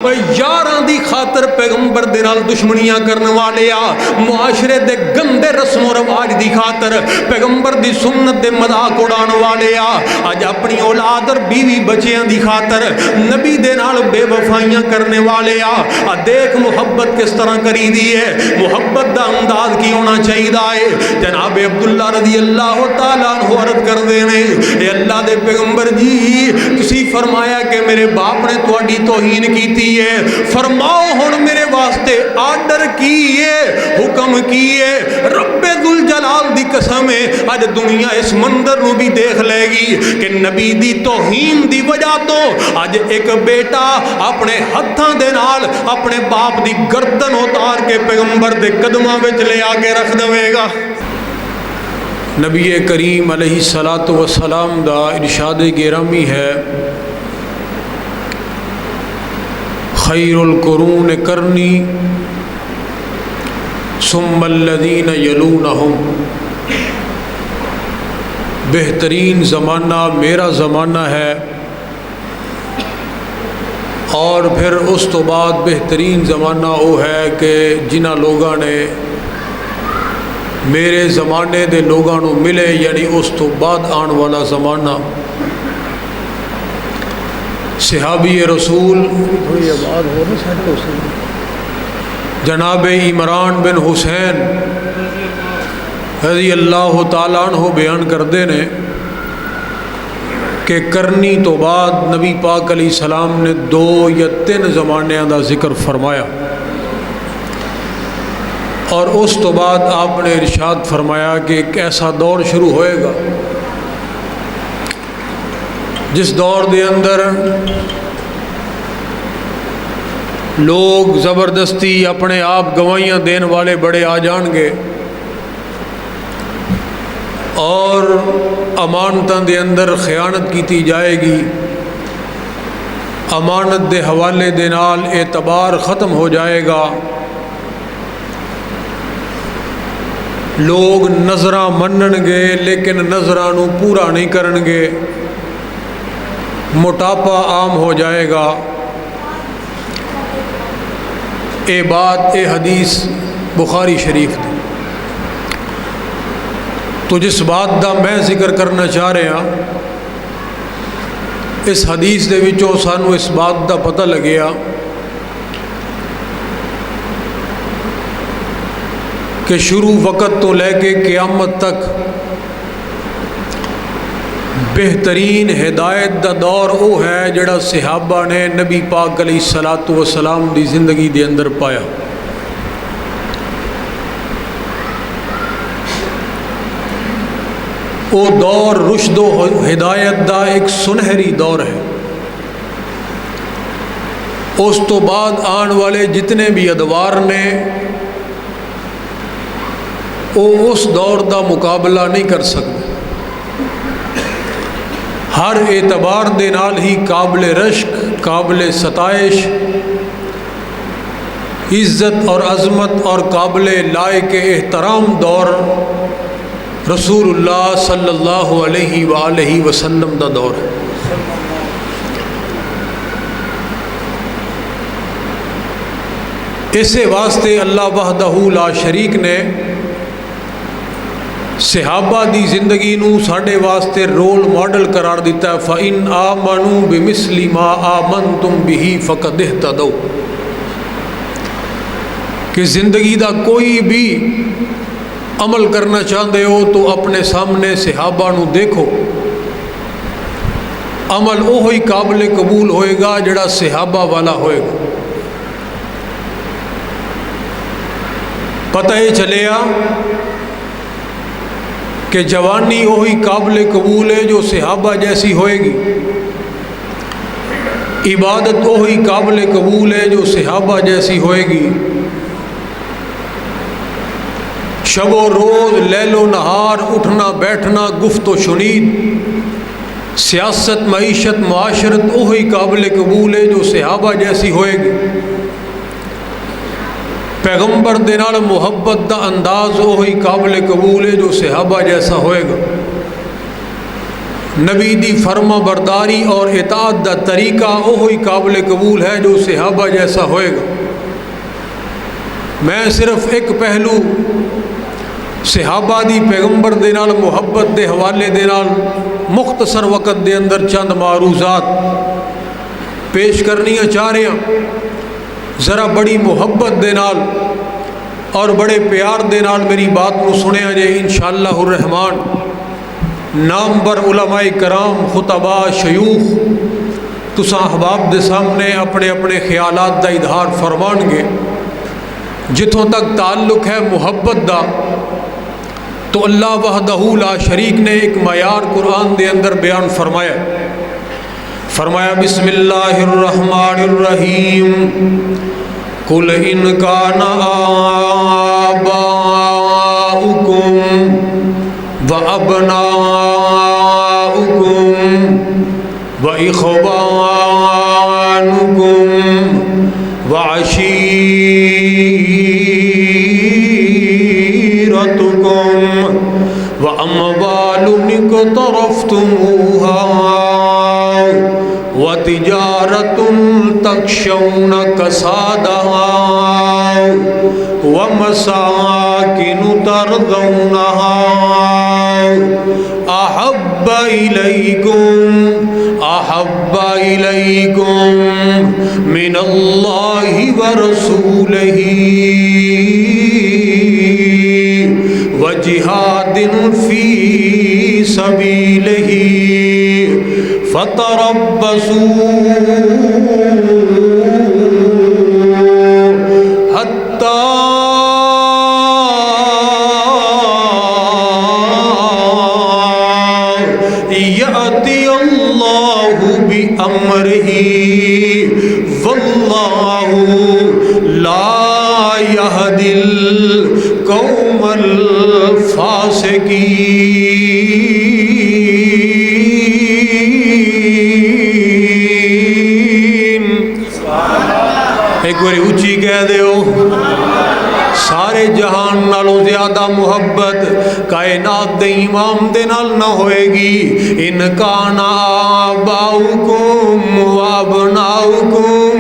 یاراں دی خاطر پیغمبر دے نال دشمنیاں کرنے والے آ، معاشرے دے گندے رسم و رواج دی خاطر پیغمبر دی سنت دے مذاق اڑان والے آ، اج اپنی اولاد اور بیوی بچیاں دی خاطر نبی دے نال بے وفائیاں کرنے والے آ دیکھ محبت کس طرح کری دی ہے، محبت دا انداز کی ہونا چاہیے۔ جناب عبداللہ رضی اللہ تعالیٰ عنہ عرض کر دینے، اے اللہ دے پیغمبر جی تسی فرمایا کہ میرے باپ نے تواڈی توہین کیتی ہے، فرماؤ ہن میرے واسطے آرڈر کیے، حکم کیے، رب ذوالجلال دی قسم ہے اج دنیا اس منظر نو بھی دیکھ لے گی کہ نبی دی توہین دی وجہ تو اج ایک بیٹا اپنے ہتھاں دے نال اپنے باپ دی گردن اتار کے پیغمبر دے قدماں وچ لے آ کے رکھ دے گا۔ نبی کریم علیہ الصلوۃ والسلام دا ارشاد گرامی ہے، خیر القرون کرنی ثم الذین یلونہم، بہترین زمانہ میرا زمانہ ہے اور پھر اس تو بعد بہترین زمانہ وہ ہے کہ جنہ لوگاں نے میرے زمانے دے لوگاں نو ملے، یعنی اس تو بعد آن والا زمانہ۔ صحابی رسول جناب عمران بن حسین رضی اللہ تعالیٰ عنہ بیان کردے نے کہ کرنی تو بعد نبی پاک علیہ السلام نے 2 یا 3 زمانیاں دا ذکر فرمایا، اور اس تو بعد آپ نے ارشاد فرمایا کہ ایک ایسا دور شروع ہوئے گا جس دور دے اندر لوگ زبردستی اپنے آپ گواہیاں دین والے بڑے آ جان گے اور امانتاں دے اندر خیانت کیتی جائے گی، امانت دے حوالے دے نال اعتبار ختم ہو جائے گا، لوگ نظراں منن گے لیکن نظراں نو پورا نہیں کرن گے، موٹاپا عام ہو جائے گا۔ اے بات اے حدیث بخاری شریف دی، تو جس بات دا میں ذکر کرنا چاہ رہا ہاں اس حدیث دے وچوں سانو اس بات دا پتہ لگیا کہ شروع وقت تو لے کے قیامت تک بہترین ہدایت دا دور وہ ہے جڑا صحابہ نے نبی پاک علیہ الصلوۃ والسلام دی زندگی دے اندر پایا۔ وہ دور رشد و ہدایت دا ایک سنہری دور ہے۔ اس تو بعد آن والے جتنے بھی ادوار نے وہ اس دور دا مقابلہ نہیں کر سکتے، ہر اعتبار دے نال ہی قابل رشک، قابل ستائش، عزت اور عظمت اور قابل لائق احترام دور رسول اللہ صلی اللہ علیہ وآلہ وسلم دا دور ہے۔ اسے واسطے اللہ وحدہ لا شریک نے صحابہ دی زندگی نو ساڈے واسطے رول ماڈل قرار دیتا ہے، فَإِنْ آمَنُوا بِمِثْلِ مَا آمَنْتُمْ بِهِ فَقَدْ اهْتَدَوْا، کہ زندگی دا کوئی بھی عمل کرنا چاہتے ہو تو اپنے سامنے صحابہ نو دیکھو، عمل وہی قابل قبول ہوئے گا جڑا صحابہ والا ہوئے گا۔ پتہ ہی چلیا کہ جوانی وہی قابل قبول ہے جو صحابہ جیسی ہوئے گی، عبادت وہی قابل قبول ہے جو صحابہ جیسی ہوئے گی، شب و روز، لیل و نہار، اٹھنا بیٹھنا، گفت و شنید، سیاست، معیشت، معاشرت وہی قابل قبول ہے جو صحابہ جیسی ہوئے گی، پیغمبر دے نال محبت دا انداز وہی قابل قبول ہے جو صحابہ جیسا ہوئے گا۔ نبی دی فرما برداری اور اطاعت دا طریقہ وہی قابل قبول ہے جو صحابہ جیسا ہوئے گا۔ میں صرف ایک پہلو صحابہ دی پیغمبر دے نال محبت دے حوالے دے نال مختصر وقت دے اندر چند معروضات پیش کرنیاں چاہ رہے ہیں۔ ذرا بڑی محبت دے نال اور بڑے پیار دے نال میری بات کو سنیا جائے انشاءاللہ الرحمن۔ نامور علماء کرام، خطباء، شیوخ تساں احباب دے سامنے اپنے اپنے خیالات دا اظہار فرمان گے۔ جتوں تک تعلق ہے محبت دا تو اللہ وحدہ لا شریک نے ایک معیار قرآن دے اندر بیان فرمایا بسم اللہ الرحمن الرحیم قل ان کان آباؤکم وابناؤکم واخوانکم وعشیرتکم واموال اقترفتموها وتجارة تخشون كسادها ومساكن ترضونها أحب إليكم من الله ورسوله وجهاد في سبيله فتربصوا حتى يأتي الله بأمره والله لا يهدي القوم الفاسقين۔ ایک باری اونچی کہہ دیو، سارے جہان نالوں زیادہ محبت کائنات دے امام دے نال نہ ہوئے گی۔ ان کان آباؤکم وابناؤکم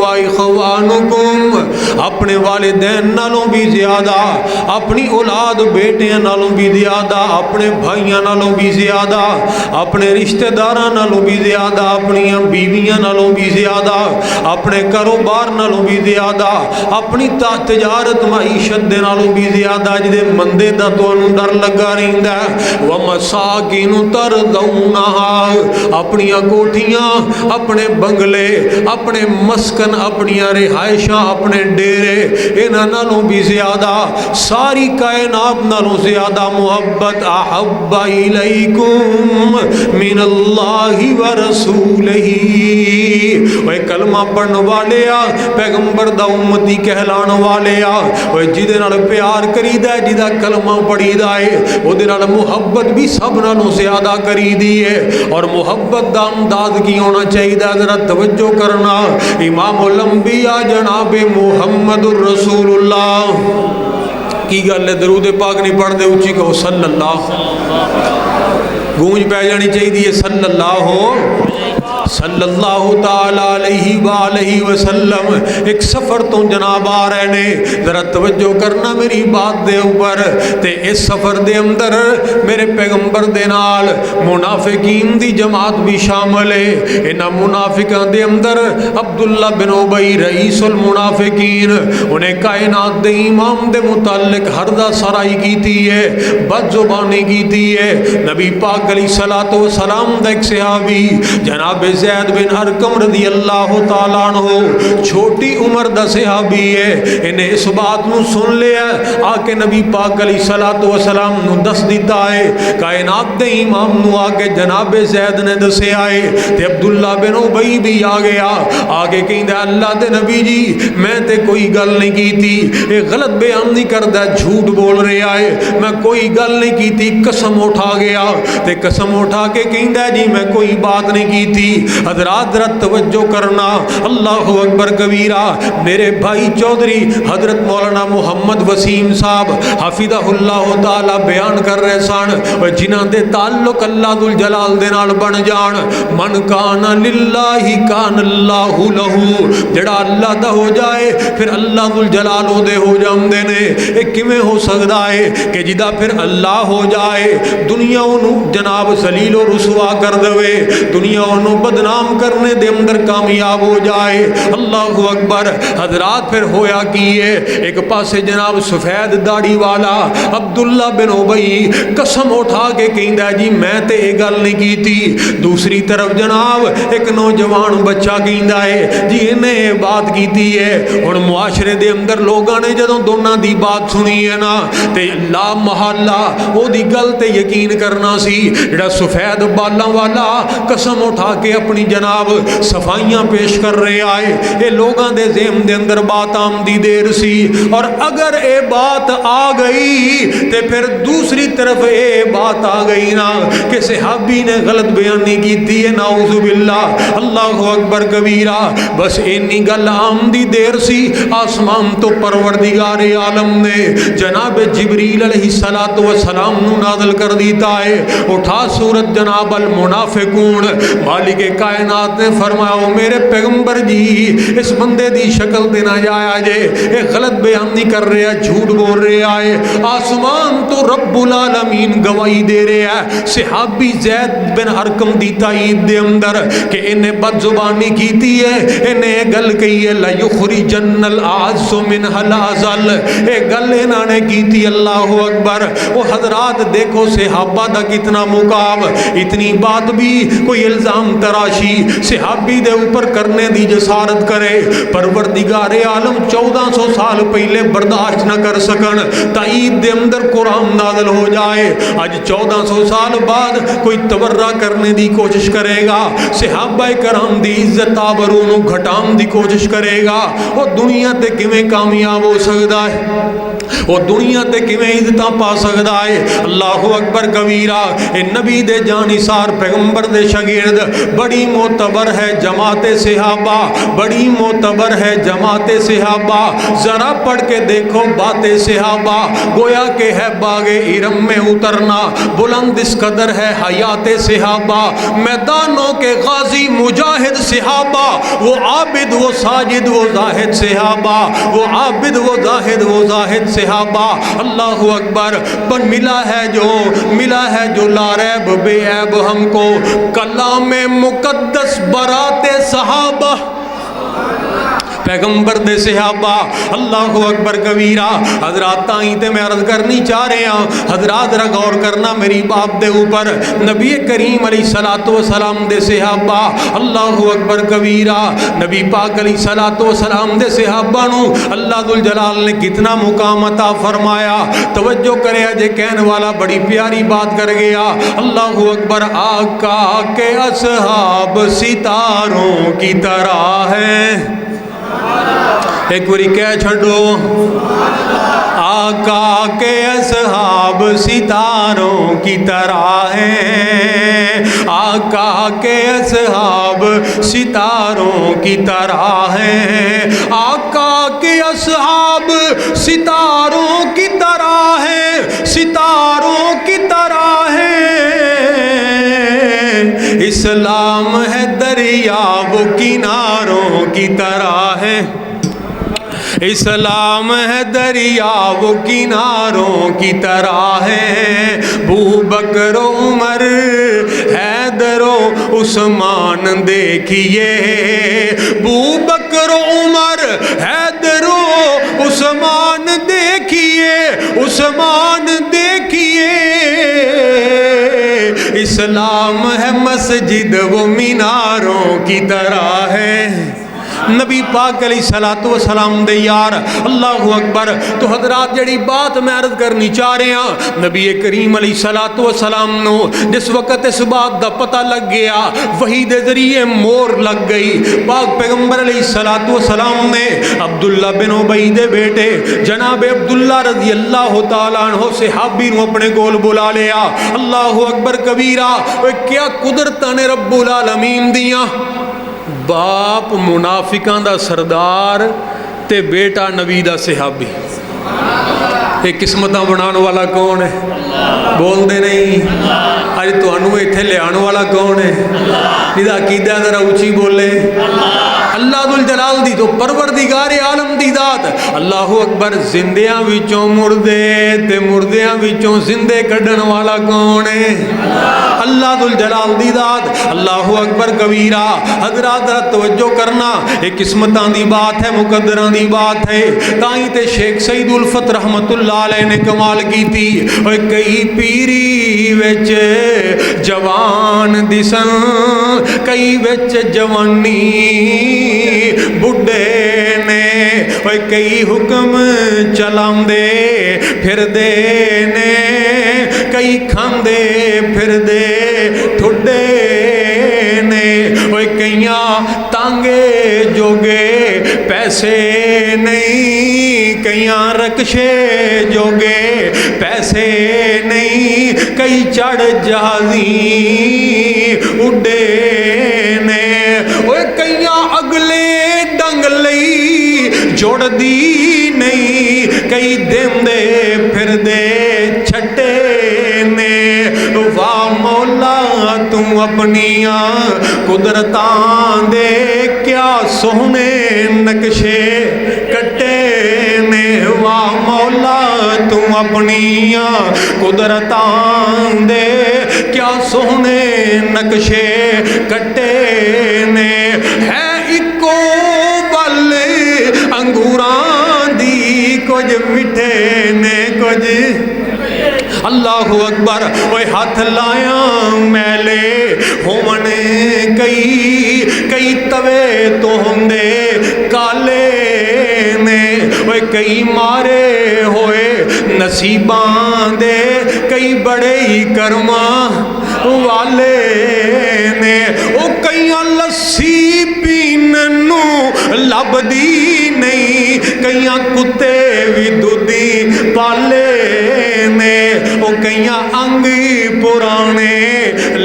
واخوانکم، اپنے والدین نالوں بھی زیادہ، اپنی اولاد بیٹیاں نالوں بھی زیادہ، اپنے بھائیاں نالوں بھی زیادہ، اپنے رشتہ داراں نالوں بھی زیادہ، اپنی بیویاں نالوں بھی زیادہ، اپنے کاروبار نالوں بھی زیادہ، اپنی تجارت معیشت دے نالوں بھی زیادہ، جدے مندے دا تانوں ڈر لگا رہندا ہے۔ ومساکن ترضونہا، اپنی کوٹھیاں، اپنے بنگلے، اپنے مسکن، اپنی رہائشاں، اپنے ڈیرے، انہاں نالوں بھی زیادہ، ساری کائنات نالوں زیادہ محبت احب الیکم من اللہ ورسولہ۔ وہ کلمہ پڑھن والے آ، پیغمبر دا امتی کہلان والے آ، وہ جدے نال پیار کری دا ہے، جدا کلمہ پڑھی دا ہے، وہ دے نال محبت بھی سب نالوں زیادہ کری دی ہے۔ اور محبت دا انداز کی ہونا چاہیے، ذرا توجہ کرنا۔ امام الانبیاء جناب محمد الرسول اللہ کی گل ہے، درود پاک نہیں پڑھ دے اونچی کہو صلی اللہ، گونج پہ جانی چاہیے صلی اللہ تعالی علیہ وآلہ وسلم۔ ایک سفر تو جناب آ رہے نے، ذرا توجہ کرنا میری بات دے اوپر۔ تے اس سفر دے اندر میرے پیغمبر دے نال منافقین دی جماعت بھی شامل ہے۔ انہاں منافقان دے اندر عبداللہ بن ابی رئیس المنافقین، انہیں کائنات دے امام دے متعلق حردہ سرائی کیتی ہے، بد زبانی کیتی ہے۔ نبی پاک علیہ السلام دا ایک صحابی جناب زید بن ارقم رضی اللہ تعالیٰ عنہ، چھوٹی عمر دا صحابی ہے، انہیں اس بات نو سن لیا آکے نبی پاک علیہ السلام نو دس دیتا ہے۔ کائنات دے امام نو آکے جناب زید نے دسے آئے، تے عبداللہ بن ابی بھی آ گیا، آگے کہیں دے اللہ دے نبی جی میں تے کوئی گل نہیں کی تھی، ایک غلط بیان نہیں کردہ، جھوٹ بول رہے آئے، میں کوئی گل نہیں کی تھی، قسم اٹھا گیا، تے قسم اٹھا کے کہیں دے جی میں کوئی بات نہیں کی تھی۔ حضرات ذرا توجہ کرنا، اللہ اکبر کبیرہ۔ میرے بھائی چودھری حضرت مولانا محمد وسیم صاحب حفظہ اللہ تعالی بیان کر رہے سن، جنہاں دے تعلق اللہ ذوالجلال دے نال بن جان، من کان للہ کان اللہ لہو، جڑا اللہ دا ہو جائے پھر اللہ ذوالجلال دے ہو جاندے نے۔ یہ کیویں ہو سکدا ہے کہ جدا پھر اللہ ہو جائے دنیا انہوں جناب ذلیل و رسوا کر دے، دنیا انہوں بدنام کرنے دے اندر کامیاب ہو جائے؟ اللہ اکبر۔ حضرات پھر ہویا کیے، ایک پاسے جناب سفید داڑھی والا عبداللہ بن ابی قسم اٹھا کے کہندا جی میں تے یہ گل نہیں کی تھی، دوسری طرف جناب ایک نوجوان بچہ کہندا ہے جی انہیں یہ بات کیتی ہے۔ ہن معاشرے دے اندر لوگاں نے جدوں دونوں دی بات سنی ہے نا تے لا محالہ او دی گل تے یقین کرنا سی۔ جڑا سفید بالاں والا قسم اٹھا کے اپنی جناب صفائیاں پیش کر رہے آئے، اے لوگاں دے ذہن دے اندر بات آمدی دیر سی، اور اگر اے بات آ گئی تے پھر دوسری طرف اے بات آ گئی نا کہ صحابی نے غلط بیانی کیتی ہے، نعوذ باللہ، اللہ اکبر کبیرہ۔ بس اینی گل آمدی دیر سی، آسمان تو پروردگار عالم نے جناب جبریل علیہ السلام نو نازل کر دیتا ہے، اٹھا سورت جناب المنافقون۔ مالک کائنات نے فرمایا میرے پیغمبر جی اس بندے دی شکل دے نہ جایا جے، اے غلط بیانی کر رہا ہے، جھوٹ بول رہا ہے۔ آسمان تو رب العالمین گواہی دے رہا ہے، صحابی زید بن ارقم دی تائید دے اندر کہ انہیں بد زبانی کیتی ہے، انہیں گل کہی ہے لَيُخْرِجَنَّ الْأَعَزُّ مِنْهَا الْأَذَلَّ، اے گل انہوں نے کیتی۔ اللہ اکبر۔ وہ حضرات دیکھو صحابہ دا کتنا مقام، اتنی بات بھی کوئی الزام تراشی صحابی دے اوپر کرنے دی جسارت کرے، پروردگار عالم 1400 سال پہلے برداشت نہ کر سکن، تائید دے اندر قرآن نازل ہو جائے، آج 1400 سال بعد کوئی تبرہ کرنے دی کوشش کرے گا، صحابہ کرام دی عزت آبرو گھٹان دی کوشش کرے گا، وہ دنیا تے کیویں کامیاب ہو سکتا ہے، وہ دنیا تے کیویں عزتاں پا سکتا ہے؟ اللہ اکبر کبیرہ۔ اے نبی دے جانثار پیغمبر دے شاگرد، بڑی معتبر ہے جماعت صحابہ، بڑی معتبر ہے جماعت صحابہ، ذرا پڑھ کے دیکھو بات صحابہ، گویا کہ ہے باغ ارم میں اترنا، بلند اس قدر ہے حیات صحابہ، میدانوں کے غازی مجاہد صحابہ، وہ عابد وہ ساجد وہ زاہد صحابہ، وہ عابد وہ زاہد وہ زاہد صحابہ۔ اللہ اکبر۔ پر ملا ہے جو لا ریب بے عیب ہم کو، کلام مقدس برات صحابہ، پیغمبر دے صحابہ۔ اللہ اکبر کبیرہ۔ حضرات تائیں تے میں عرض کرنی چاہ رہے ہیں، حضرات ذرا غور کرنا میری بات دے اوپر، نبی کریم علیہ السلام دے صحابہ، اللہ اکبر کبیرہ، نبی پاک علیہ السلام دے صحابہ نو اللہ ذوالجلال نے کتنا مقام عطا فرمایا۔ توجہ کرے جے کہنے والا بڑی پیاری بات کر گیا۔ اللہ اکبر۔ آقا کے اصحاب ستاروں کی طرح ہیں، ایک باری کہہ چھڑو، آقا کے اصحاب ستاروں کی طرح ہیں، آقا کے اصحاب ستاروں کی طرح ہیں، آقا کے اصحاب ستاروں کی طرح ہیں، ستاروں کی طرح ہیں، اسلام ہے دریا وہ کناروں کی طرح ہے، اسلام ہے دریا وہ کناروں کی طرح ہے، ابو بکر و عمر حیدر و عثمان دیکھیے، ابو بکر و عمر حیدر و عثمان دیکھیے، عثمان دیکھیے، اسلام ہے مسجد وہ میناروں کی طرح ہے، نبی پاک علیہ الصلوۃ والسلام دے یار اللہ اکبر تو حضرات جڑی بات میں عرض کرنی چاہ رہے ہیں نبی کریم علیہ الصلوۃ والسلام نو جس وقت اس بات دا پتہ لگ گیا وحی دے ذریعے مور لگ گئی پاک پیغمبر علیہ الصلوۃ والسلام نے عبداللہ بن ابی دے بیٹے جناب عبداللہ رضی اللہ تعالیٰ عنہ صحابی نو اپنے کول بلا لیا اللہ اکبر کبیرہ کیا قدرتاں نے رب العالمین دیاں باپ منافقاں دا سردار تے بیٹا نبی دا صحابی یہ قسمتاں بنان والا کون ہے بول دے نہیں اج تانوں ایتھے لے آن والا کون ہے جدا عقیدہ ذرا اونچی بولے اللہ ذو الجلال دی تو پروردگار عالم دی ذات اللہ اکبر زندیاں وچوں مردے تے مردیاں وچوں زندے کڈن والا کون ہے اللہ ذو الجلال دی ذات اللہ اکبر کبیرہ حضرات ذرا توجہ کرنا ایک قسمتاں دی بات ہے مقدراں دی بات ہے تائیں تے شیخ سعید الفت رحمت اللہ علیہ نے کمال کی تھی اوے کئی پیری وچ جوان دسن کئی وچ جوانی بڑھے نے اوے کئی حکم چلاندے پھر دے نے کئی کھاندے پھر دے ٹھڈے نے اوے کئیاں تانگے جوگے پیسے نہیں کئیاں رکشے جوگے پیسے نہیں کئی چڑھ جہازی اڈے نے اوے کئیاں اگلے ڈنگ لئی جوڑ دی نہیں کئی دیندے پھر دے چھٹے نے واہ مولا تم اپنیاں قدرتاں دے کیا سونے نقشے کٹے نے واہ مولا تم اپنیاں قدرتاں دے کیا سونے نقشے کٹے نے ہے اکو بل انگوراں دی کچھ مٹھے نے کچھ اللہ اکبر اوے ہاتھ لایا میلے ہون کئی توے تو ہوندے کالے نے اوے کئی مارے ہوئے نصیباں دے کئی بڑے ہی کرماں والے نے او کئیاں لسی پیننو لب دی نہیں کئیاں کتے بھی دودھی پالے نے او کئیاں انگ پرانے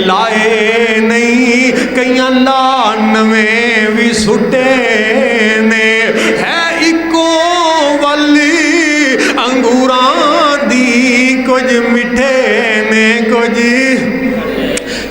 لائے نہیں کئیاں لانویں بھی سٹے نے ہے اکو والی انگوراں دی کچھ مٹھے نے کچھ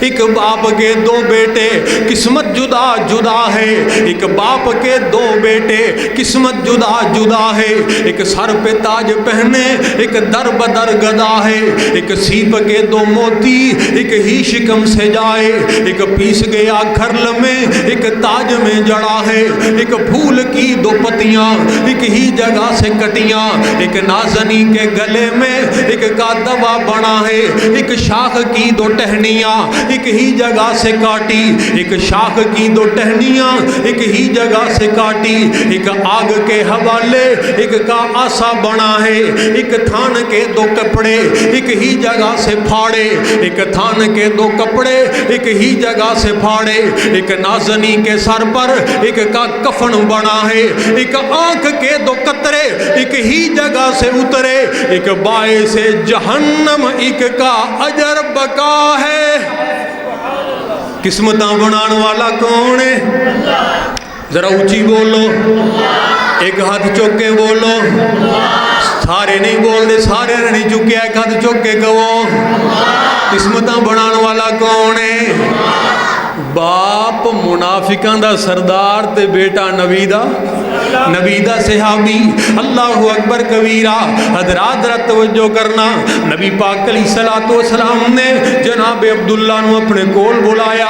ایک باپ کے دو بیٹے قسمت جدا جدا ہے ایک باپ کے دو بیٹے قسمت جدا جدا ہے ایک سر پہ تاج پہنے ایک در بدر گدا ہے ایک سیپ کے دو موتی ایک ہی شکم سے جائے ایک پیس گیا کھرل میں ایک تاج میں جڑا ہے ایک پھول کی دو پتیاں ایک ہی جگہ سے کٹیاں ایک نازنی کے گلے میں ایک کا دوا بنا ہے ایک شاخ کی دو ٹہنیاں ایک ہی جگہ سے کاٹی ایک شاخ کی دو ٹہنیاں ایک ہی جگہ سے کاٹی ایک آگ کے حوالے ایک کا آسا بنا ہے ایک تھان کے دو کپڑے ایک ہی جگہ سے پھاڑے ایک تھان کے دو کپڑے ایک ہی جگہ سے پھاڑے ایک نازنی کے سر پر ایک کا کفن بنا ہے ایک آنکھ کے دو قطرے ایک ہی جگہ سے اترے ایک باعث جہنم ایک کا اجر بقا ہے قسمتاں بنان والا کون ہے ذرا اونچی بولو ایک ہاتھ چوک کے بولو سارے نہیں بول دے سارے نہیں چکیا ایک ہاتھ چوک کے کہو قسمتاں بنان والا کون ہے باپ منافقاں دا سردار تے بیٹا نبی دا نبی دا صحابی، اللہ اکبر کبیرہ۔ حضرات ذرا توجہ کرنا، نبی پاک علیہ الصلوۃ والسلام نے جناب عبداللہ نو اپنے کول بلایا۔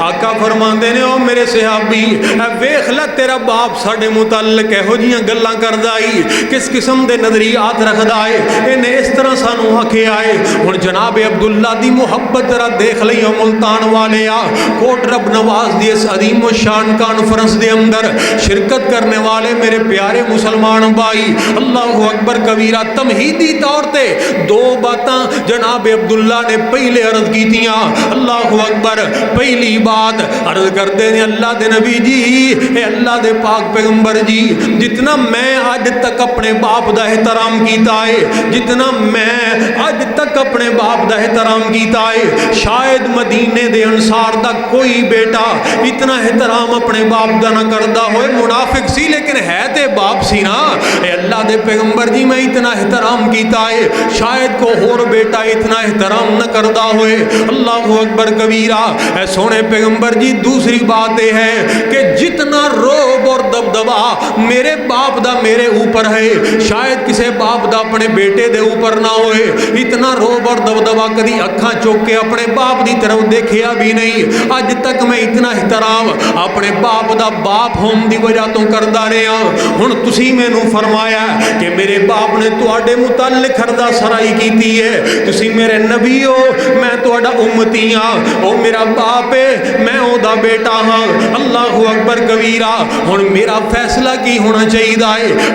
آقا فرماندے نے او میرے صحابی اے ویکھ لے تیرا باپ ساڈے متعلق یہو جیاں گلاں کردا اے، کس قسم دے نظریات رکھدا اے، انہیں اس طرح سانو آکھیا اے۔ ہن جناب عبداللہ دی محبت ذرا دیکھ لئیو ملتان والیا، کوٹ رب نواز دی اس عظیم و شان کانفرنس دے اندر شرکت کرنے والے میرے پیارے مسلمان بھائی، اللہ اکبر کبیرہ۔ تمہیدی طور تے دو باتاں جناب عبداللہ نے پہلے عرض کیتیاں، اللہ اکبر۔ پہلی بات عرض کرتے ہیں اللہ دے نبی جی، اے اللہ دے پاک پیغمبر جی، جتنا میں آج تک اپنے باپ دا احترام کیتا ہے، جتنا میں آج تک اپنے باپ دا احترام کیتا ہے، شاید مدینے دے انصار دا کوئی بیٹا اتنا احترام اپنے باپ دا نہ کردا ہوئے۔ منافق سی لیکن ہے تے باپ سی نا۔ اے اللہ دے پیغمبر جی میں اتنا احترام کیتا ہے، شاید کو اور بیٹا اتنا احترام نہ کردا ہوئے۔ اللہ اکبر کبیرہ۔ اے سونے پیغمبر جی دوسری بات یہ ہے کہ جتنا روب اور دبدبا میرے باپ دا میرے اوپر ہے، شاید کسے باپ دا اپنے بیٹے دے اوپر نہ ہوئے۔ اتنا روب اور دبدبا کدی اکھاں چوک کے اپنے باپ دی طرف دیکھیا بھی نہیں۔ آج تک میں اتنا احترام اپنے باپ دا باپ ہون دی وجہ تو کردا رہا۔ ہن تسی مینوں فرمایا کہ میرے باپ نے تواڈے متعلق ہردا سرائی کیتی ہے، تسی میرے نبی ہو، میں تواڈا امتی ہاں، او میرا باپ ہے، میں او دا بیٹا ہاں۔ اللہ اکبر کبیرہ۔ ہن میرا فیصلہ کی ہونا چاہیے؟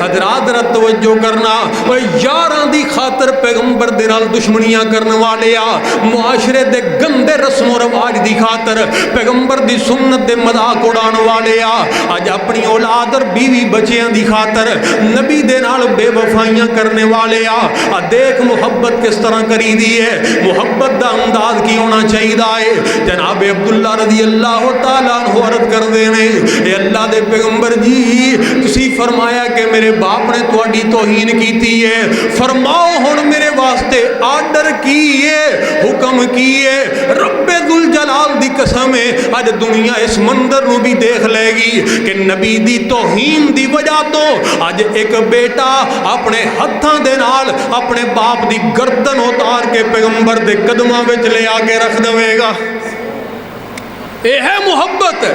حضرات ذرا توجہ کرنا، او یاراں دی خاطر پیغمبر دے نال دشمنیاں کرن والے آ، معاشرے دے گندے رسم و رواج دی خاطر پیغمبر دی سنت دے مذاق اڑان والے آ، اج اپنی اولاد اور بیوی بچیاں دی خاطر نبی دے نال بے وفائیاں کرنے والے آ۔ دیکھ محبت کس طرح کری دی ہے، محبت دا انداز کی ہونا چاہیے۔ جناب عبداللہ رضی اللہ تعالیٰ عنہ عرض کر دینے، اے اللہ دے پیغمبر جی تسی فرمایا کہ میرے باپ نے تواڈی توہین کیتی ہے، فرماؤ ہن میرے واسطے آرڈر کی ہے، حکم کی ہے۔ رب ذوالجلال دی قسم ہے اج دنیا اس منظر نو بھی دیکھ لے گی کہ نبی دی توہین دی وجہ تو اج ایک بیٹا اپنے ہتھاں دے نال اپنے باپ دی گردن اتار کے پیغمبر دے قدماں وچ لے آ کے رکھ دے گا۔ اے ہے محبت۔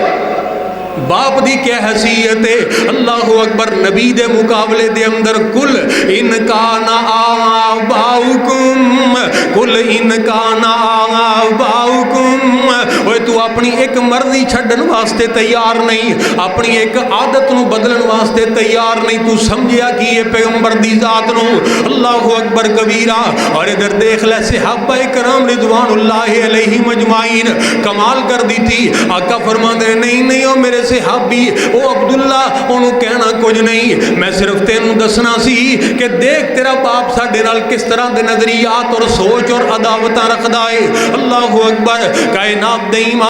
باپ دی کیا حیثیت ہے؟ اللہ اکبر۔ نبی دے مقابلے دے اندر کل ان کان آباؤکم، کل ان کان آباؤکم، اوے تو اپنی ایک مرضی چھڈن واسطے تیار نہیں، اپنی ایک عادت نو بدلن واسطے تیار نہیں، تو سمجھیا کہ یہ پیغمبر دی ذات نو۔ اللہ اکبر کبیرہ۔ اور ادھر دیکھ لے صحابہ کرام رضوان اللہ علیہم اجمعین کمال کر دی تھی۔ آقا فرماندے نہیں او میرے صحابی، او عبداللہ انہوں کہنا کچھ نہیں، میں صرف تینوں دسنا سی کہ دیکھ تیرا باپ ساڈے نال کس طرح دے نظریات اور سوچ اور عداوتاں رکھدا ہے۔ اللہ اکبر۔ کائنات دے